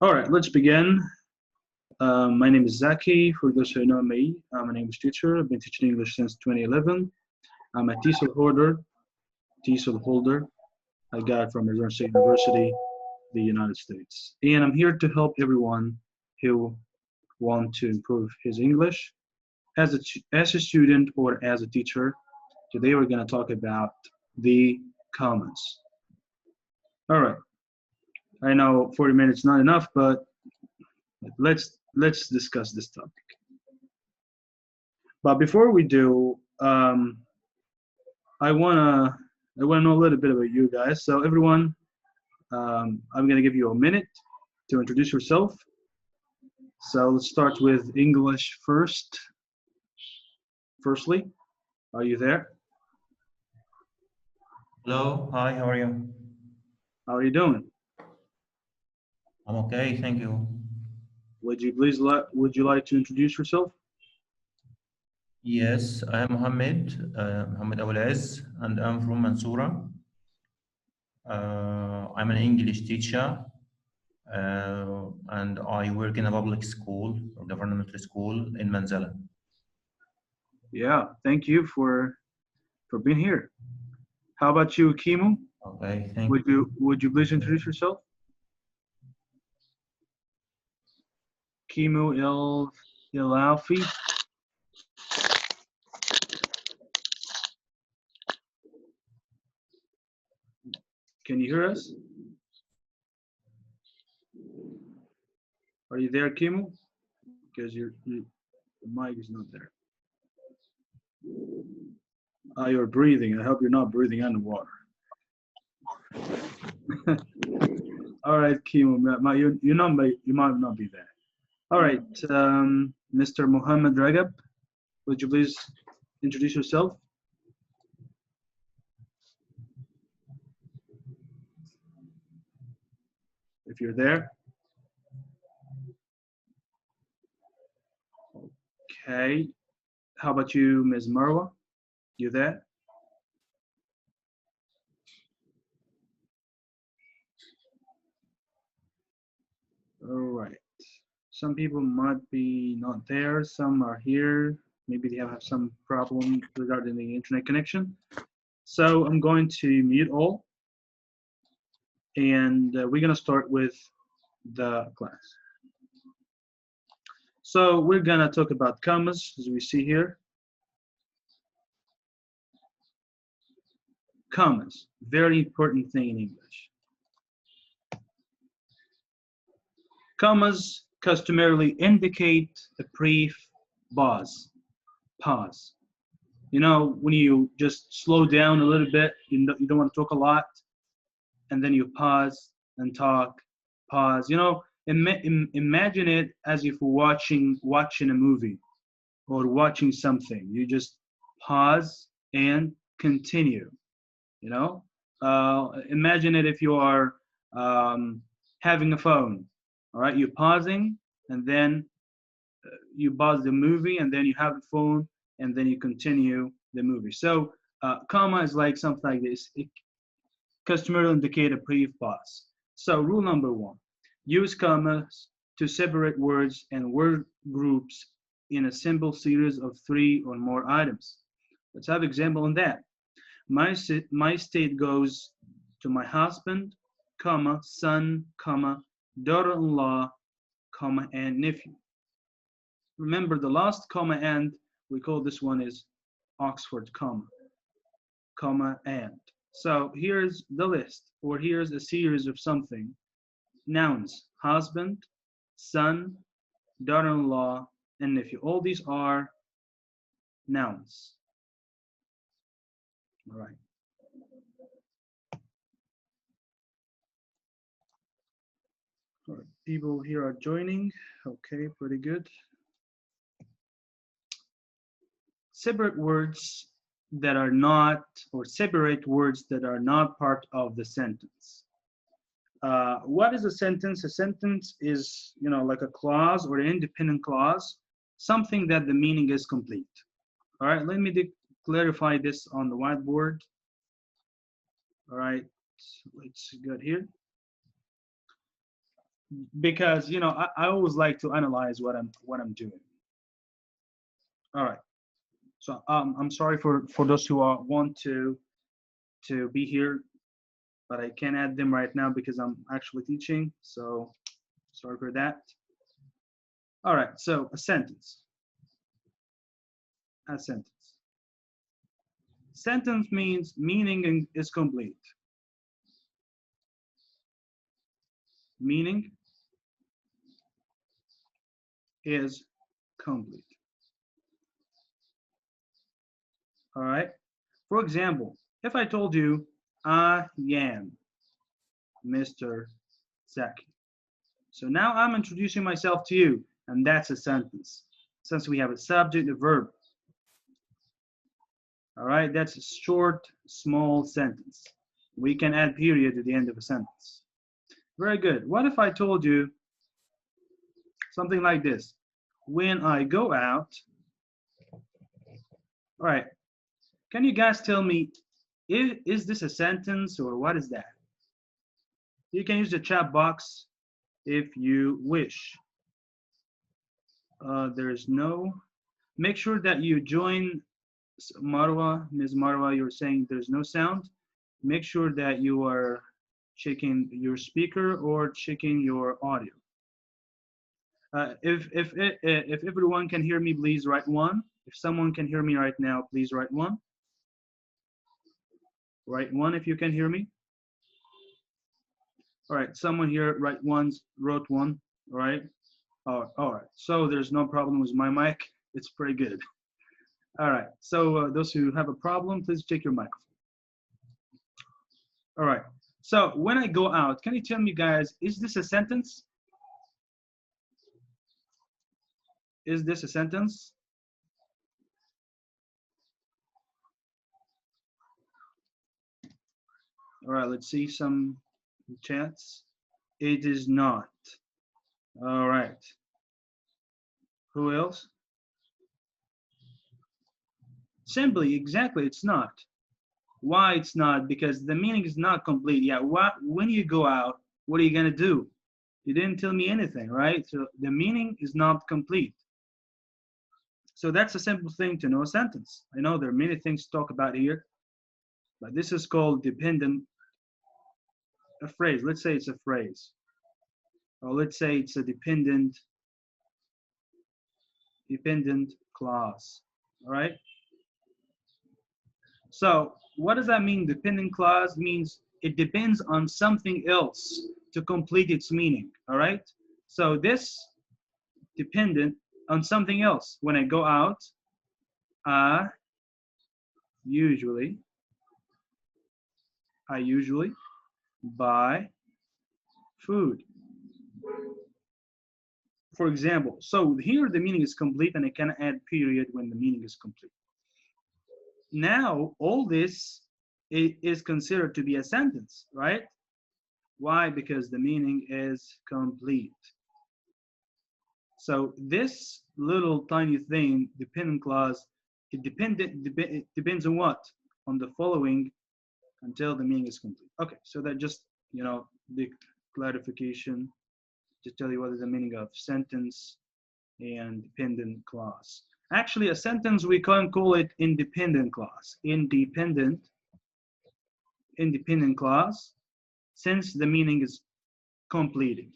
All right, let's begin. My name is Zaki. For those who know me, I'm an English teacher. I've been teaching English since 2011. I'm a TESOL holder. I got it from Arizona State University, the United States. And I'm here to help everyone who want to improve his English as a student or as a teacher. Today we're going to talk about the commas. All right. I know 40 minutes not enough, but let's discuss this topic. But before we do, I wanna know a little bit about you guys. So everyone, I'm gonna give you a minute to introduce yourself. So let's start with English first. Firstly, are you there? Hello, hi, how are you? How are you doing? I'm okay, thank you. Would you like to introduce yourself? Yes, I am Mohammed Abulaz, and I'm from Mansoura. I'm an English teacher, and I work in a public school or governmental school in Manzala. Yeah, thank you for being here. How about you, Kimu? Okay, thank you. Would you please introduce yourself? Kimu Il Alfi. Can you hear us? Are you there, Kimu? Because the mic is not there. You're breathing. I hope you're not breathing underwater. All right, Kimu, you might not be there. All right, Mr. Mohammed Ragab, would you please introduce yourself? If you're there. Okay. How about you, Ms. Marwa? You there? All right. Some people might be not there. Some are here. Maybe they have some problem regarding the internet connection. So I'm going to mute all, and we're going to start with the class. So we're going to talk about commas, as we see here. Commas, very important thing in English. Commas customarily indicate a brief pause. Pause. You know, when you just slow down a little bit, you don't want to talk a lot, and then you pause and talk, pause. You know, imagine it as if watching a movie or watching something. You just pause and continue. You know, imagine it if you are having a phone. All right, you're pausing, and then you pause the movie, and then you have the phone, and then you continue the movie. So, comma is like something like this. It customarily indicate a brief pause. So, rule number one: use commas to separate words and word groups in a simple series of 3 or more items. Let's have an example on that. My state goes to my husband, comma, son, comma, daughter-in-law, comma, and nephew. Remember the last comma and, we call this one is Oxford comma, and. So here's the list, or here's a series of something. Nouns: husband, son, daughter-in-law, and nephew. All these are nouns. All right. All right. People here are joining. Okay, pretty good. Separate words that are not, or separate words that are not part of the sentence. What is a sentence? A sentence is, you know, like a clause or an independent clause, something that the meaning is complete. All right, let me clarify this on the whiteboard. All right, let's go here. because you know I always like to analyze what I'm doing. All right. So I'm sorry for those who want to be here, but I can't add them right now because I'm actually teaching. So sorry for that. All right. So a sentence. A sentence. Sentence means meaning is complete. Meaning is complete. All right. For example, if I told you I am Mr. Zaki. So now I'm introducing myself to you, and that's a sentence. Since we have a subject, a verb. All right, that's a short, small sentence. We can add period at the end of a sentence. Very good. What if I told you something like this? When I go out, all right, can you guys tell me, is this a sentence or what is that? You can use the chat box if you wish. There's no, make sure that you join Marwa, Ms. Marwa, you're saying there's no sound. Make sure that you are checking your speaker or checking your audio. If everyone can hear me, please write one. If someone can hear me right now, please write one. Write one if you can hear me. All right, someone here wrote one. All right. All right. So there's no problem with my mic. It's pretty good. All right. So those who have a problem, please check your microphone. All right. So when I go out, can you tell me, guys, is this a sentence? Is this a sentence? All right, let's see some chats. It is not. All right. Who else? Simply, exactly, it's not. Why it's not? Because the meaning is not complete. Yeah, when you go out, what are you gonna do? You didn't tell me anything, right? So the meaning is not complete. So that's a simple thing to know a sentence. I know there are many things to talk about here, but this is called dependent, a phrase. Let's say it's a phrase. Or let's say it's a dependent clause. All right. So what does that mean? Dependent clause means it depends on something else to complete its meaning. All right. So this dependent on something else. When I go out, I usually buy food. For example, so here the meaning is complete and I can add period when the meaning is complete. Now, all this is considered to be a sentence, right? Why? Because the meaning is complete. So this little tiny thing, dependent clause, it depends on what? On the following until the meaning is complete. Okay, so that just, you know, the clarification to tell you what is the meaning of sentence and dependent clause. Actually, a sentence, we can call it independent clause. Independent clause, since the meaning is completing.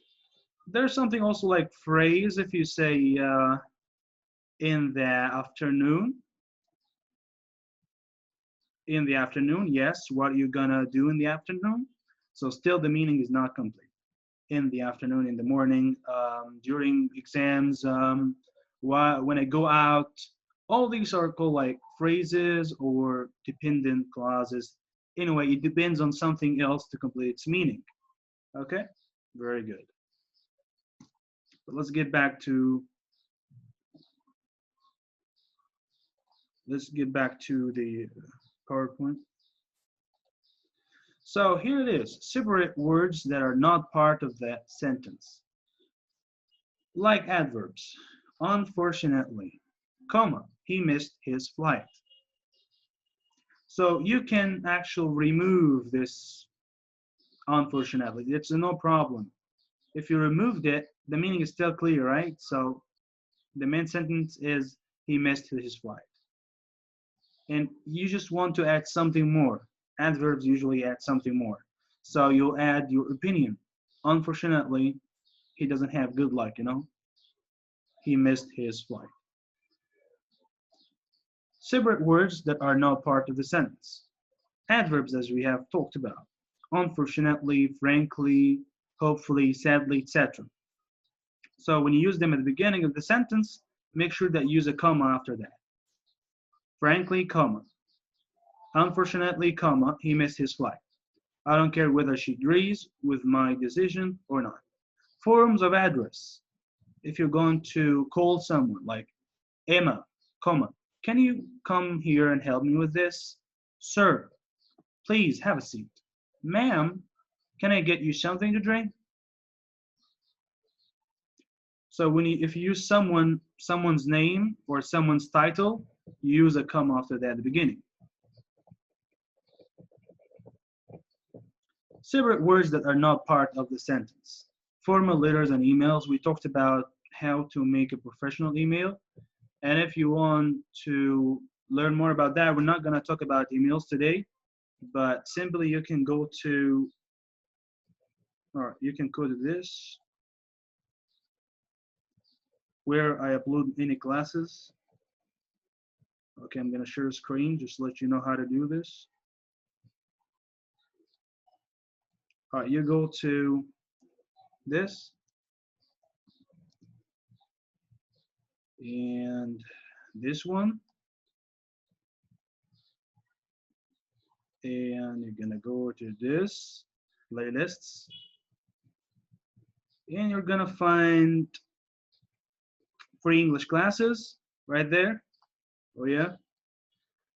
There's something also like phrase. If you say in the afternoon, yes, what are you gonna do in the afternoon? So still the meaning is not complete. In the afternoon, in the morning, during exams, when I go out, all these are called like phrases or dependent clauses. Anyway, it depends on something else to complete its meaning. Okay, very good. But let's get back to the PowerPoint. So here it is, separate words that are not part of that sentence. Like adverbs, unfortunately, comma, he missed his flight. So you can actually remove this unfortunately, it's no problem. If you removed it, the meaning is still clear, right? So the main sentence is he missed his flight. And you just want to add something more. Adverbs usually add something more. So you'll add your opinion. Unfortunately, he doesn't have good luck, you know? He missed his flight. Separate words that are not part of the sentence. Adverbs, as we have talked about. Unfortunately, frankly, hopefully, sadly, etc. So when you use them at the beginning of the sentence, make sure that you use a comma after that. Frankly, comma. Unfortunately, comma, he missed his flight. I don't care whether she agrees with my decision or not. Forms of address. If you're going to call someone like Emma, comma, can you come here and help me with this? Sir, please have a seat. Ma'am, can I get you something to drink? So if you use someone's name or someone's title, you use a comma after that at the beginning. Separate words that are not part of the sentence. Formal letters and emails. We talked about how to make a professional email. And if you want to learn more about that, we're not going to talk about emails today, but simply you can go to, or you can go to this, where I upload any classes. Okay, I'm going to share a screen just to let you know how to do this. All right, you go to this, and this one, and you're gonna go to this playlists, and you're gonna find free English classes right there. Oh yeah.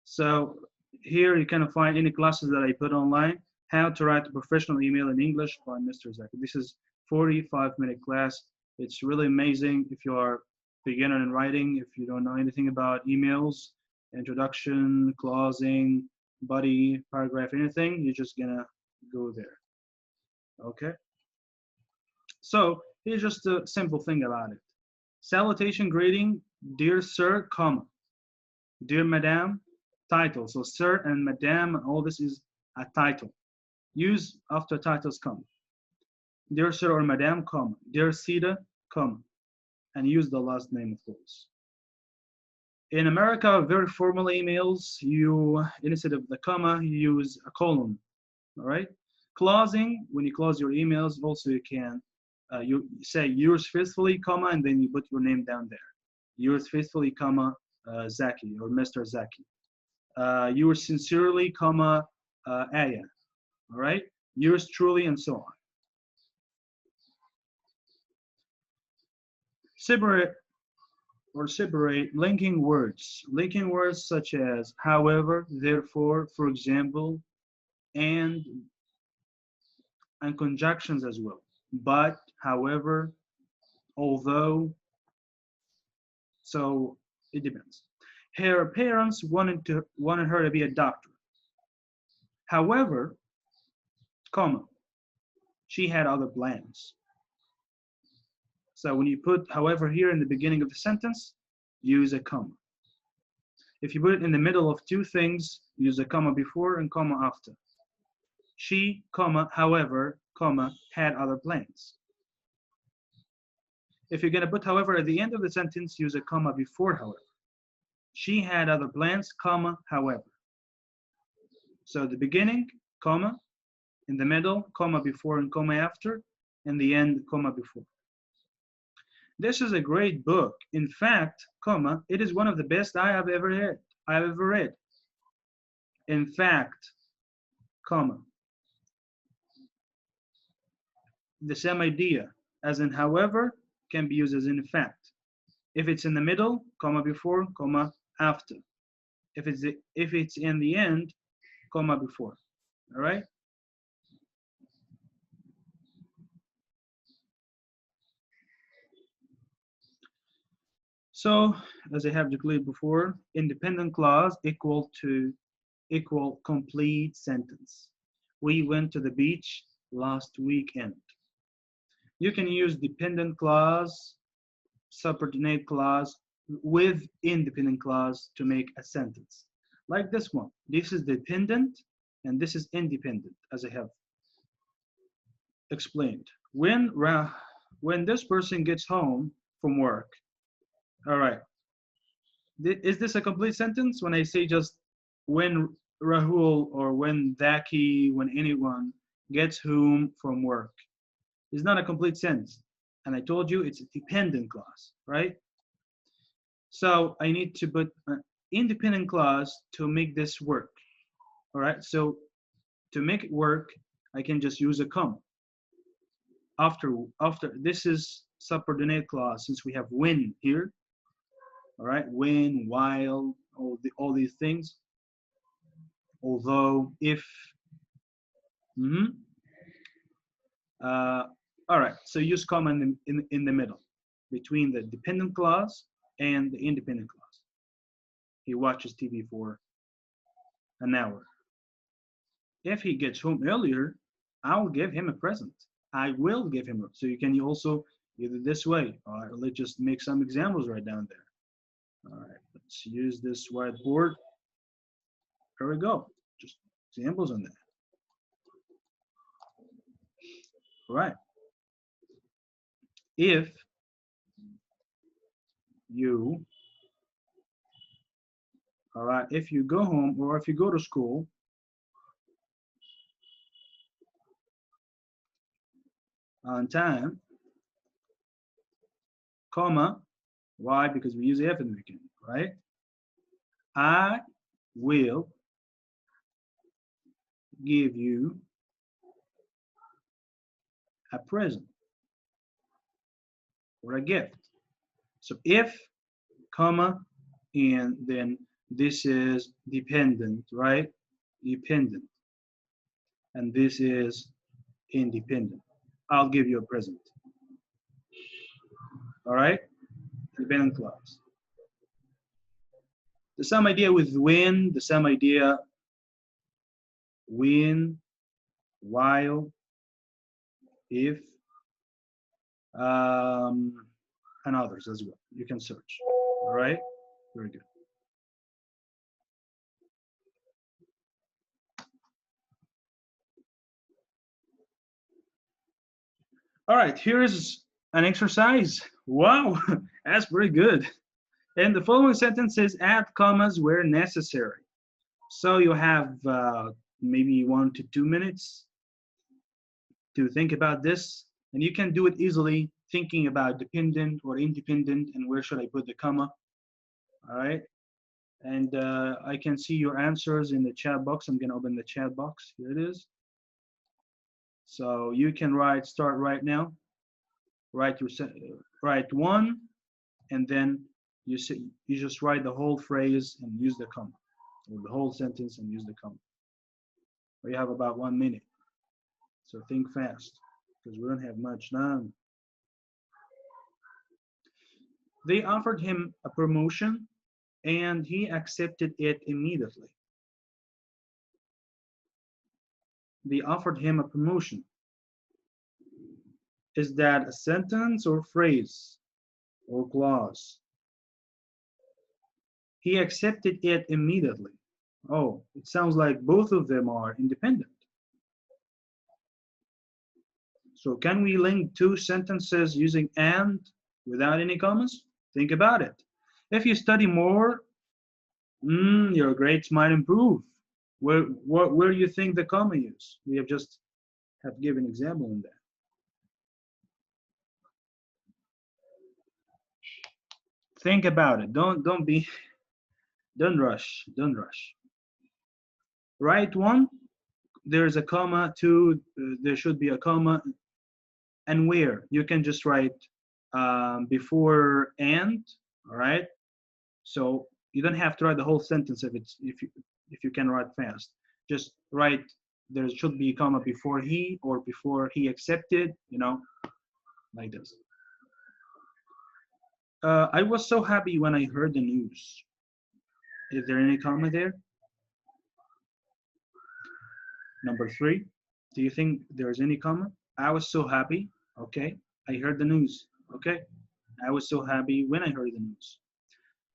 So here you can find any classes that I put online. How to write a professional email in English by Mr. Zaki. This is 45-minute class. It's really amazing if you are beginner in writing, if you don't know anything about emails, introduction, closing, body, paragraph, anything, you're just gonna go there. Okay. So here's just a simple thing about it. Salutation greeting, dear sir, comma, dear madam, title. So sir and madam, all this is a title. Use after titles, comma. Dear sir or madam, comma. Dear Sita, comma. And use the last name, of course. In America, very formal emails, you, instead of the comma, you use a colon, all right? Closing, when you close your emails, also you can, you say yours faithfully, comma, and then you put your name down there. Yours faithfully, comma, Zaki, or Mr. Zaki. Yours sincerely, comma, Aya, all right? Yours truly, and so on. Separate linking words. Linking words such as however, therefore, for example, and conjunctions as well. But, however, although. So it depends. Her parents wanted her to be a doctor. However, comma, she had other plans. So when you put however here in the beginning of the sentence, use a comma. If you put it in the middle of two things, use a comma before and comma after. She, comma, however, comma, had other plans. If you're going to put however at the end of the sentence, use a comma before however. She had other plans, comma, however. So the beginning, comma, in the middle, comma before and comma after, and the end, comma before. This is a great book. In fact, comma, it is one of the best I have ever read. In fact, comma. The same idea, as in however, can be used as in fact. If it's in the middle, comma before, comma after. If it's in the end, comma before. All right? So, as I have declared before, independent clause equal complete sentence. We went to the beach last weekend. You can use dependent clause, subordinate clause with independent clause to make a sentence. Like this one. This is dependent and this is independent, as I have explained. When this person gets home from work, all right, is this a complete sentence when I say just when Rahul or when Daki, when anyone gets home from work? It's not a complete sentence. And I told you it's a dependent clause, right? So I need to put an independent clause to make this work. All right, so to make it work, I can just use a comma. After this is subordinate clause since we have when here. All right, when, while, all these things. Although, if. All right, so use comma in the middle between the dependent clause and the independent clause. He watches TV for an hour. If he gets home earlier, I'll give him a present. I will give him so you can also either this way. All right, let's just make some examples right down there. All right, let's use this whiteboard. Here we go. Just examples on that. All right. If you, all right, if you go home or if you go to school, on time, comma, why? Because we use if in the beginning, right? I will give you a present or a gift. So if, comma, and then this is dependent, right? Dependent. And this is independent. I'll give you a present. All right? Dependent clause. The same idea with when, the same idea when, while, if, and others as well. You can search. All right? Very good. All right, here's an exercise. Wow, that's pretty good. And the following sentences add commas where necessary. So you have maybe 1 to 2 minutes to think about this, and you can do it easily thinking about dependent or independent and where should I put the comma. All right, and I can see your answers in the chat box. I'm gonna open the chat box. Here it is. So you can start right now. Write one, and then you just write the whole phrase and use the comma, or the whole sentence and use the comma. We have about 1 minute, so think fast because we don't have much time. They offered him a promotion, and he accepted it immediately. They offered him a promotion. Is that a sentence or phrase or clause? He accepted it immediately. Oh, it sounds like both of them are independent. So can we link two sentences using and without any commas? Think about it. If you study more, your grades might improve. Where do you think the comma is? We have just given example in that. Think about it. Don't rush. Don't rush. Write one. There's a comma. Two. There should be a comma. And where you can just write before and. All right. So you don't have to write the whole sentence if you can write fast. Just write. There should be a comma before he or before he accepted. You know, like this. I was so happy when I heard the news. Is there any comma there? Number 3, do you think there's any comma? I was so happy. Okay, I heard the news. Okay. I was so happy when I heard the news.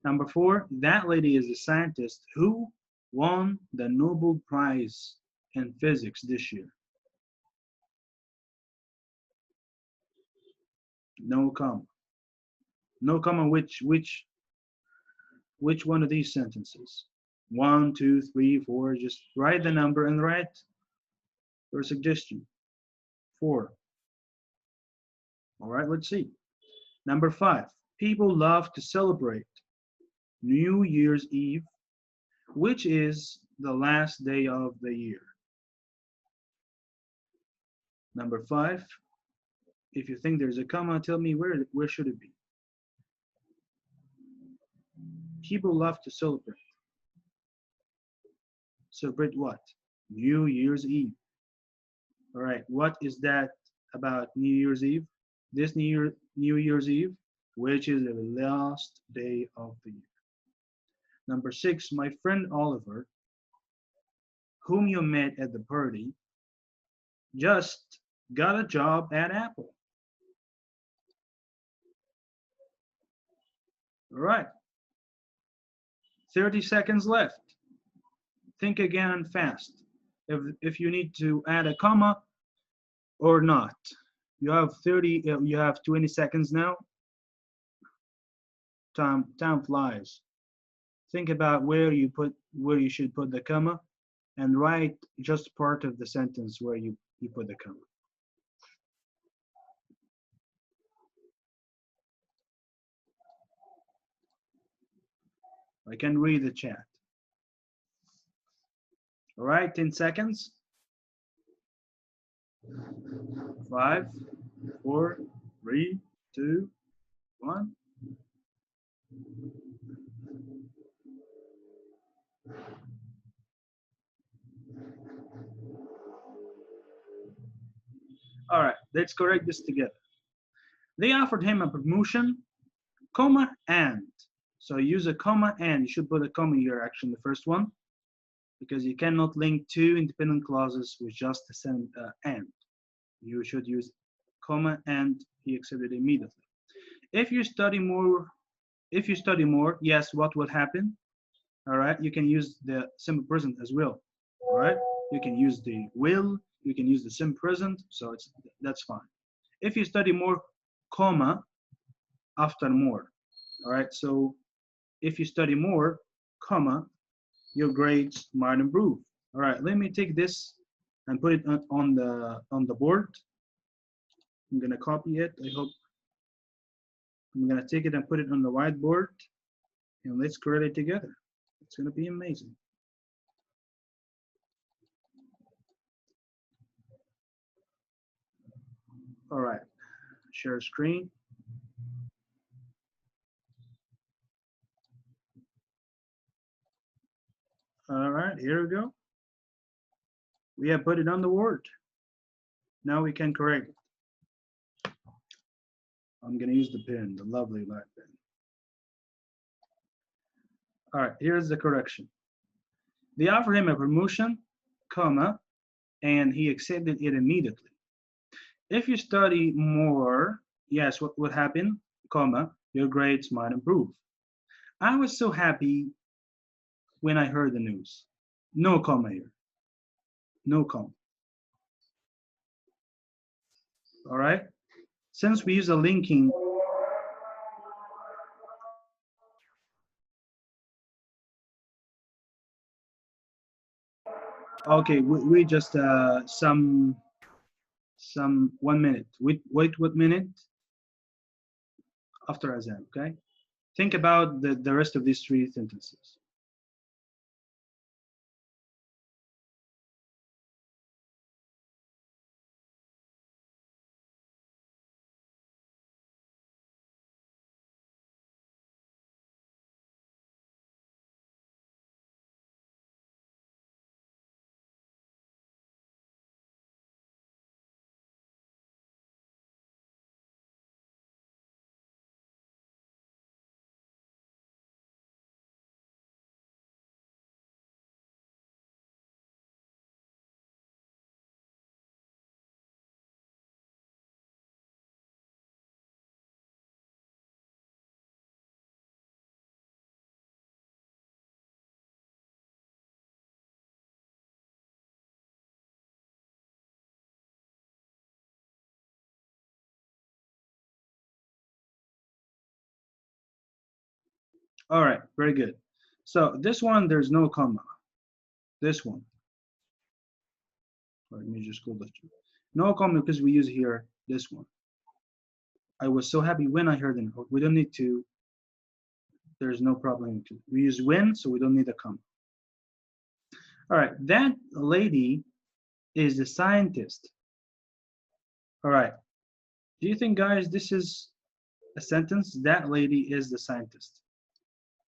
Number 4, that lady is a scientist who won the Nobel Prize in physics this year. No comma. No comma. Which one of these sentences? 1, 2, 3, 4. Just write the number and write your suggestion. 4. All right, let's see. Number 5. People love to celebrate New Year's Eve, which is the last day of the year. Number 5. If you think there's a comma, tell me where should it be? People love to celebrate. Celebrate what? New Year's Eve. All right, what is that about New Year's Eve? This New Year's Eve, which is the last day of the year. Number 6, my friend Oliver, whom you met at the party, just got a job at Apple. All right, 30 seconds left. Think again and fast. If you need to add a comma or not. You have 20 seconds now. Time flies. Think about where you should put the comma and write just part of the sentence where you put the comma. I can read the chat. All right, 10 seconds. 5, 4, 3, 2, 1. All right, let's correct this together. They offered him a promotion, comma, and. So use a comma and. You should put a comma here, actually, in the first one, because you cannot link two independent clauses with just the and. You should use comma and. He accepted immediately. If you study more, yes, what will happen? All right, you can use the simple present as well. All right, you can use the will, you can use the simple present, so that's fine. If you study more, comma, after more. All right, so if you study more, comma, your grades might improve. All right, let me take this and put it on the board. I'm gonna copy it. I hope I'm gonna take it and put it on the whiteboard, and let's create it together. It's gonna be amazing. All right, share screen. All right, here we go. We have put it on the board. Now we can correct it. I'm gonna use the pen, the lovely black pen. All right, here's the correction. They offered him a promotion, comma, and he accepted it immediately. If you study more, yes, what would happen, comma, your grades might improve. I was so happy when I heard the news. No comma here. No comma. All right? Since we use a linking, okay, we just some 1 minute. Wait 1 minute after Azan, okay? Think about the rest of these 3 sentences. All right, very good. So this one, there's no comma. This one. Let me just go this. No comma because we use here this one. I was so happy when I heard the note. We don't need to. There's no problem. We use when, so we don't need a comma. All right, that lady is the scientist. All right. Do you think, guys, this is a sentence? That lady is the scientist.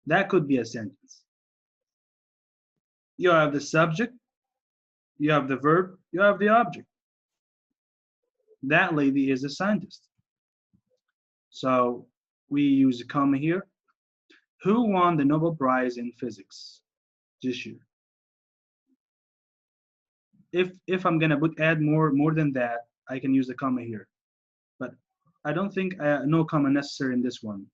That could be a sentence. You have the subject, you have the verb, you have the object. That lady is a scientist. So we use a comma here. Who won the Nobel Prize in Physics this year? If I'm gonna add more than that, I can use a comma here. But I don't think no comma necessary in this one.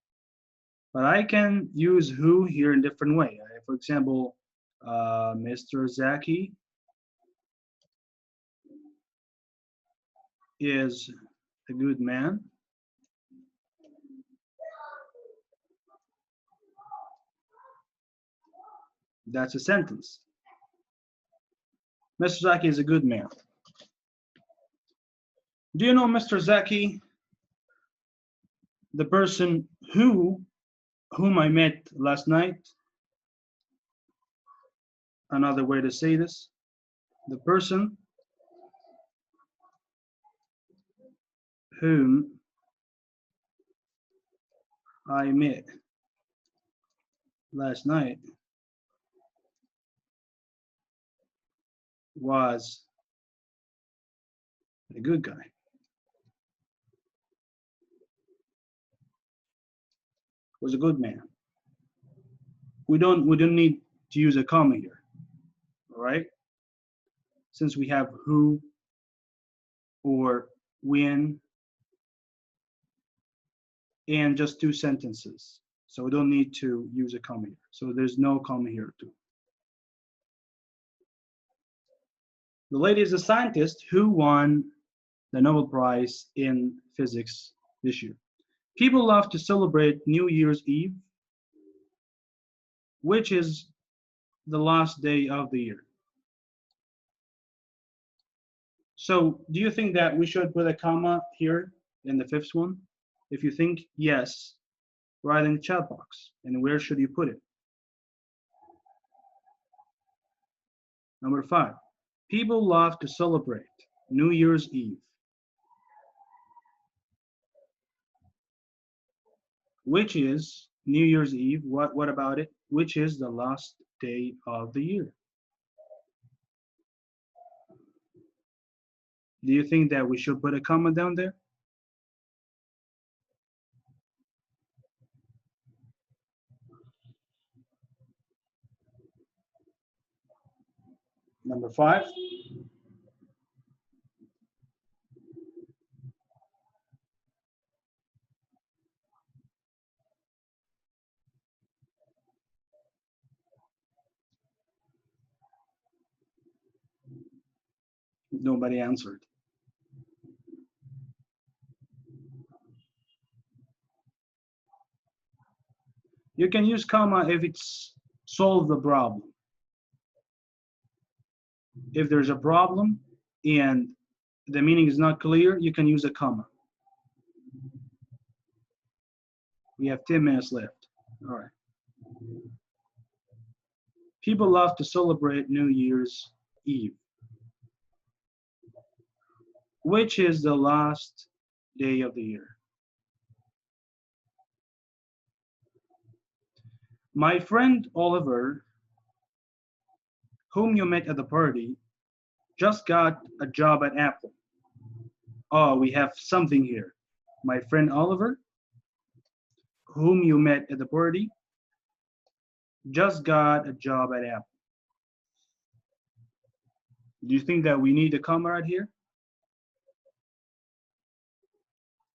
But I can use who here in different way. For example, Mr. Zaki is a good man. That's a sentence. Mr. Zaki is a good man. Do you know Mr. Zaki, the person whom I met last night? Another way to say this, the person whom I met last night was a good guy. Was a good man. We don't need to use a comma here. All right? Since we have who or when and just two sentences. So we don't need to use a comma here. So there's no comma here too. The lady is a scientist who won the Nobel Prize in Physics this year. People love to celebrate New Year's Eve, which is the last day of the year. So do you think that we should put a comma here in the fifth one? If you think yes, write in the chat box. And where should you put it? Number 5. People love to celebrate New Year's Eve, which is New Year's Eve. What about it? Which is the last day of the year. Do you think that we should put a comma down there? Number 5. Nobody answered. You can use comma if it's solve the problem. If there's a problem and the meaning is not clear, you can use a comma. We have 10 minutes left. All right. People love to celebrate New Year's Eve, which is the last day of the year. My friend Oliver, whom you met at the party, just got a job at Apple. Oh, we have something here. My friend Oliver, whom you met at the party, just got a job at Apple. Do you think that we need a comma right here?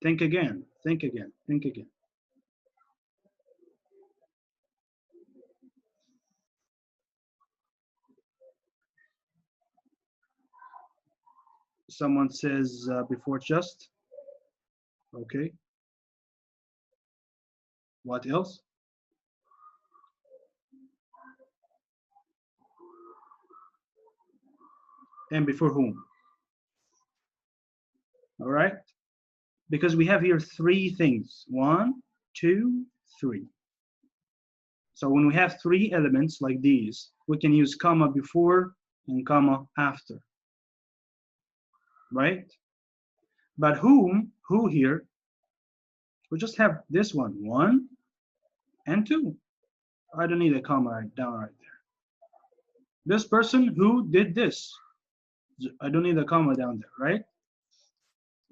Think again, think again, think again. Someone says before just. Okay. What else? and before whom. All right? Because we have here three things. 1, 2, 3. So when we have three elements like these, we can use comma before and comma after. Right? But who here, we just have this one, 1 and 2. I don't need a comma right down right there. This person who did this, I don't need a comma down there, right?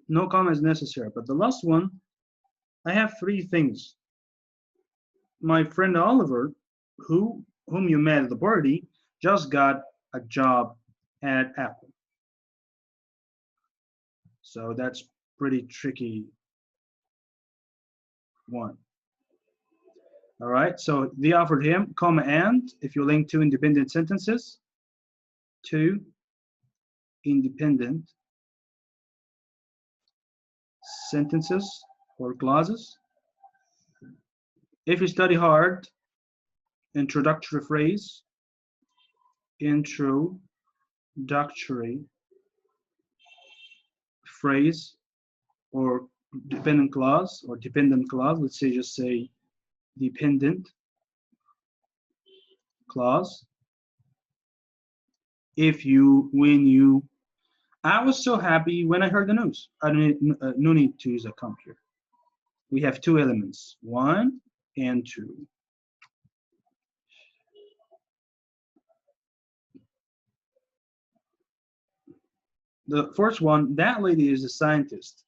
No comma is necessary. But the last one, I have three things. My friend Oliver, whom you met at the party, just got a job at Apple. So that's pretty tricky one. All right, so they offered him, comma, and if you link two independent sentences, two independent sentences or clauses. If you study hard, introductory phrase, introductory phrase, or dependent clause, let's say just say dependent clause. I was so happy when I heard the news. I don't need, no need to use a comma here. We have two elements, 1 and 2. The first one, that lady is a scientist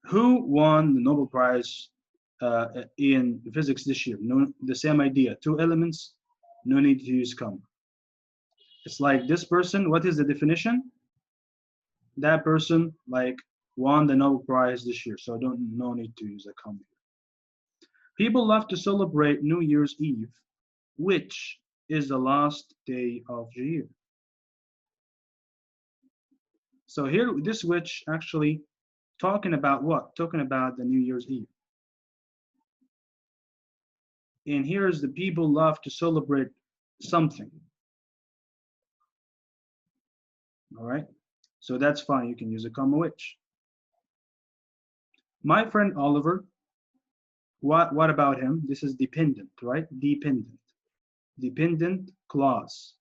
who won the Nobel Prize in physics this year. No, the same idea, two elements, no need to use comma. It's like this person, what is the definition? That person like won the Nobel Prize this year, so no need to use a comma. People love to celebrate New Year's Eve, which is the last day of the year. So here, this which actually talking about what? Talking about the New Year's Eve. And here's the people love to celebrate something. All right, so that's fine. You can use a comma which. My friend Oliver, what about him? This is dependent, right? Dependent clause.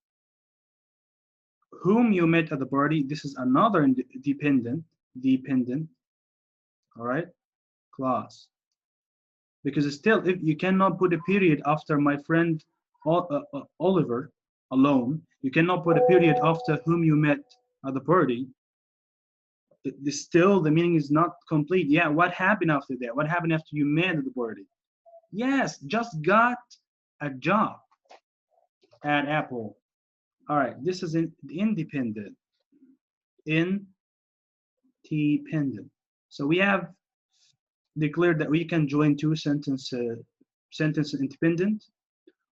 Whom you met at the party, this is another dependent, all right, clause. Because still, if you cannot put a period after my friend Oliver alone, you cannot put a period after whom you met at the party. Still, the meaning is not complete. Yeah, what happened after that? What happened after you met at the party? Yes, just got a job at Apple. All right, this is independent. Independent. So we have declared that we can join two sentences independent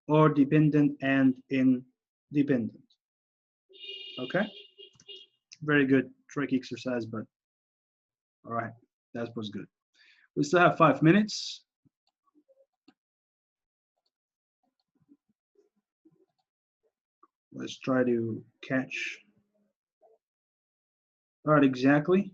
or dependent and independent. Okay, very good, tricky exercise, but all right, that was good. We still have 5 minutes. Let's try to catch. All right, exactly.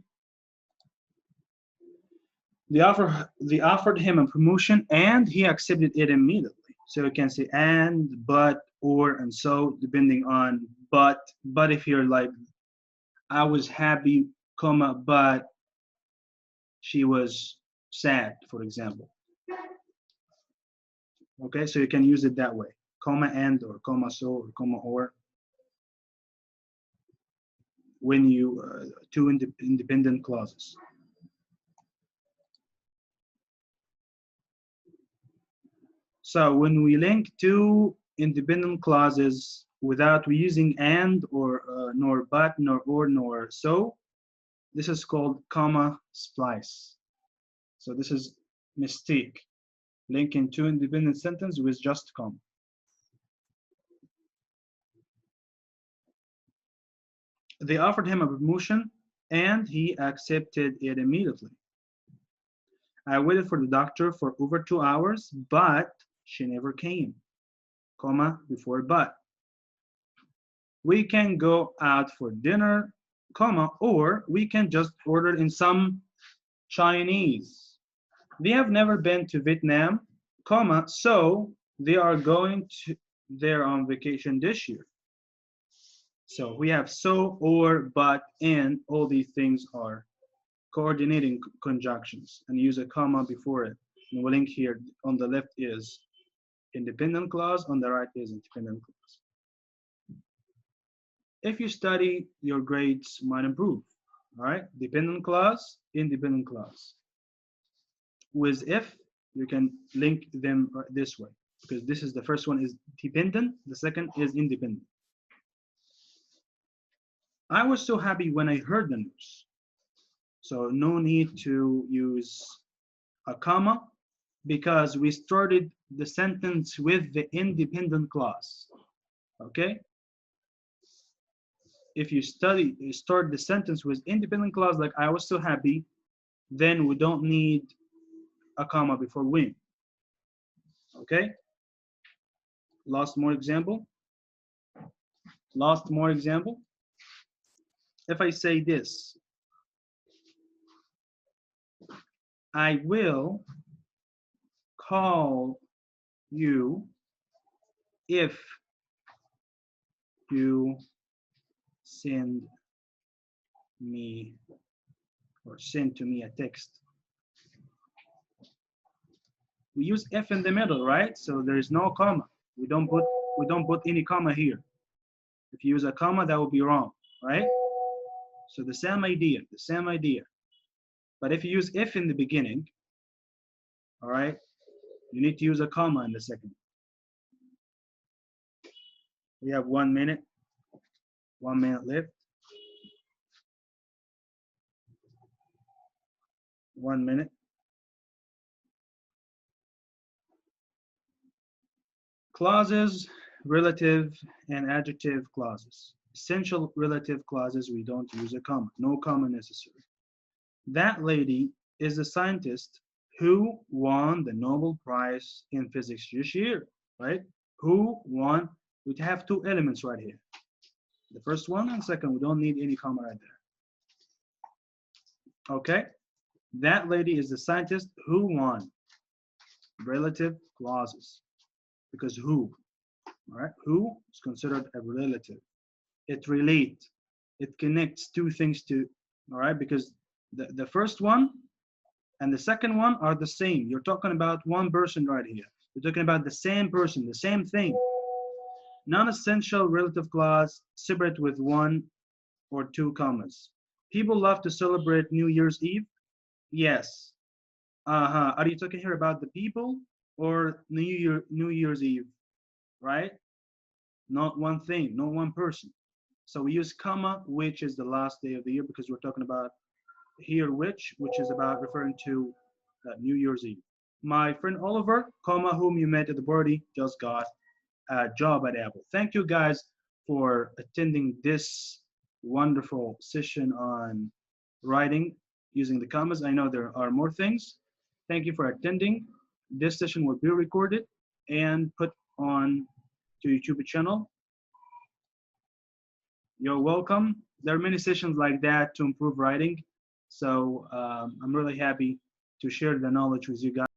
They offered him a promotion and he accepted it immediately. So you can say and, but, or, and so, depending on but if you're like, I was happy, comma, but she was sad, for example. Okay, so you can use it that way, comma and, or comma so, or comma or. When you, two independent clauses. So when we link two independent clauses without using and or nor but nor or nor so, this is called comma splice. So this is mistake, linking two independent sentences with just comma. They offered him a promotion and he accepted it immediately. I waited for the doctor for over 2 hours, but she never came, comma before but. We can go out for dinner, comma, or we can just order in some Chinese. They have never been to Vietnam, comma, so they are going to there on vacation this year. So we have so, or, but, and all these things are coordinating conjunctions, and use a comma before it. And we'll link here on the left is independent clause, on the right is independent clause. If you study, your grades might improve. All right, dependent clause, independent clause. With if, you can link them this way, because this is the first one is dependent, the second is independent. I was so happy when I heard the news. So no need to use a comma, because we started the sentence with the independent clause. Okay? If you start the sentence with independent clause, like I was so happy, then we don't need a comma before when. Okay? Last more example. If I say this, I will call you if you send me or send to me a text. We use if in the middle, right? So there is no comma. We don't put any comma here. If you use a comma, that would be wrong, right? So the same idea. But if you use if in the beginning, all right, you need to use a comma in the second. We have 1 minute. 1 minute left. 1 minute. Clauses, relative and adjective clauses. Essential relative clauses, we don't use a comma. No comma necessary. That lady is a scientist who won the Nobel Prize in physics this year, right? Who won? We have two elements right here. The first one and second, we don't need any comma right there. Okay? That lady is the scientist who won. Relative clauses. Because who, all right? Who is considered a relative. It relates. It connects two things to, all right? Because the first one and the second one are the same. You're talking about one person right here. You're talking about the same person, the same thing. Non-essential relative clause, separate with 1 or 2 commas. People love to celebrate New Year's Eve. Yes. Are you talking here about the people or New Year's Eve? Right? Not one thing, not one person. So we use comma, which is the last day of the year, because we're talking about here which is about referring to New Year's Eve. My friend Oliver, comma, whom you met at the party, just got a job at Apple. Thank you guys for attending this wonderful session on writing using the commas. I know there are more things. Thank you for attending. This session will be recorded and put on to YouTube channel. You're welcome. There are many sessions like that to improve writing. So I'm really happy to share the knowledge with you guys.